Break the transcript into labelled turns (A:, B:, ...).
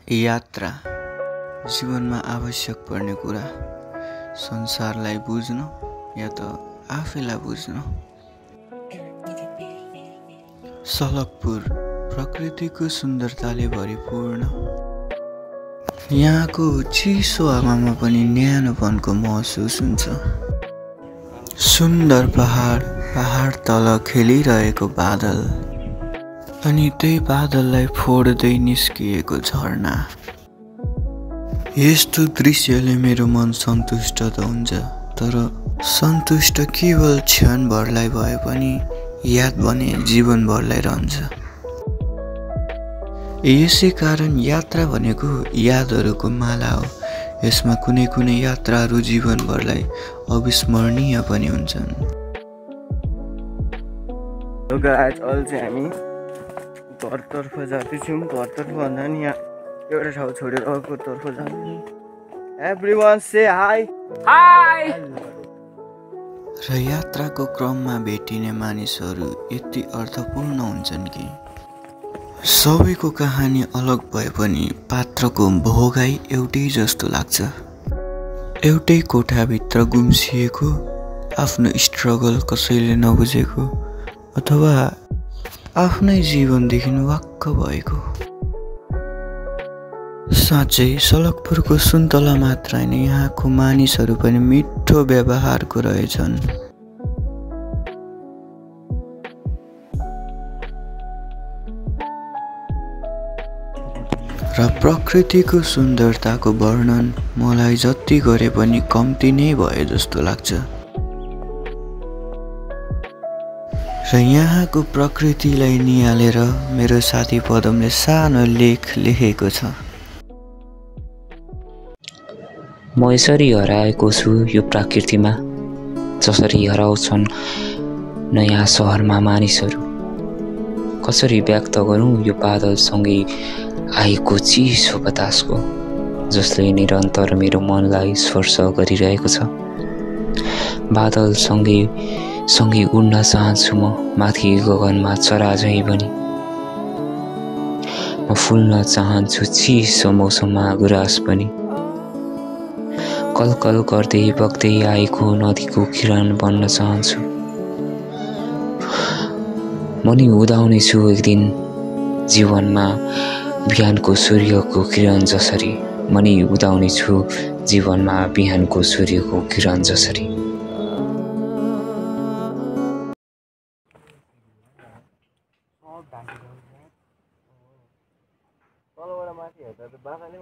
A: यात्रा जीवनमा आवश्यक पर्ने कुरा संसारलाई बुझ्न या त आफैलाई बुझ्न। सलकपुर प्रकृतिको सुन्दरताले भरिपूर्ण। यहाँको चिसो हावामा पनि न्यानोपनको महसुस हुन्छ। सुन्दर पहाड तल खेलिरहेको बादल अनि त्यही बादललाई फोड्दै निस्किएको झरना। यस्तो दृश्यले मेरो मन सन्तुष्ट त हुन्छ, तर सन्तुष्ट केवल क्षणभरलाई भए पनि याद भने जीवनभरलाई रहन्छ। यसै कारण यात्रा भनेको यादहरूको माला हो। यसमा कुनै कुनै यात्राहरू जीवनभरलाई अविस्मरणीय पनि हुन्छन्। हामी घरतर्फ जाँदैछौँ। घरतर्फ भन्दा नि यहाँ एउटा ठाउँ छोडेर अर्को तर्फ जाँदैछौँ। एभ्रिवान से हाई। हाई। र यात्राको क्रममा भेटिने मानिसहरू यति अर्थपूर्ण हुन्छन् कि सबैको कहानी अलग भए पनि पात्रको भोगाई एउटै जस्तो लाग्छ। एउटै कोठाभित्र गुम्सिएको, आफ्नो स्ट्रगल कसैले नबुझेको अथवा आफ्नै जीवनदेखि वाक्क भएको। साँच्चै सलकपुरको सुन्तला मात्र हैन, यहाँको मानिसहरू पनि मिठो व्यवहारको रहेछन्। र प्रकृतिको सुन्दरताको वर्णन मलाई जति गरे पनि कम्ती नै भए जस्तो लाग्छ। र यहाँको प्रकृतिलाई निहालेर मेरो साथी पदमले सानो लेख लेखेको छ।
B: म यसरी हराएको छु यो प्रकृतिमा, जसरी हराउँछन् नयाँ सहरमा मानिसहरू। कसरी व्यक्त गरौँ यो बादलसँगै आएको चिसो बतासको, जसले निरन्तर मेरो मनलाई स्पर्श गरिरहेको छ। बादलसँगै उड्न चाहन्छु म माथि गगनमा चरा झैँ पनि। म फुल्न चाहन्छु चिसो मौसममा गुराँस पनि। कलकल गर्दै बग्दै आएको नदीको किरण बन्न चाहन्छु। म नि उदाउने छु एक दिन जीवनमा बिहानको सूर्यको किरण जसरी। म नि उदाउने छु जीवनमा बिहानको सूर्यको किरण जसरी।
A: तलबाट माथि हेर्दा त बादलै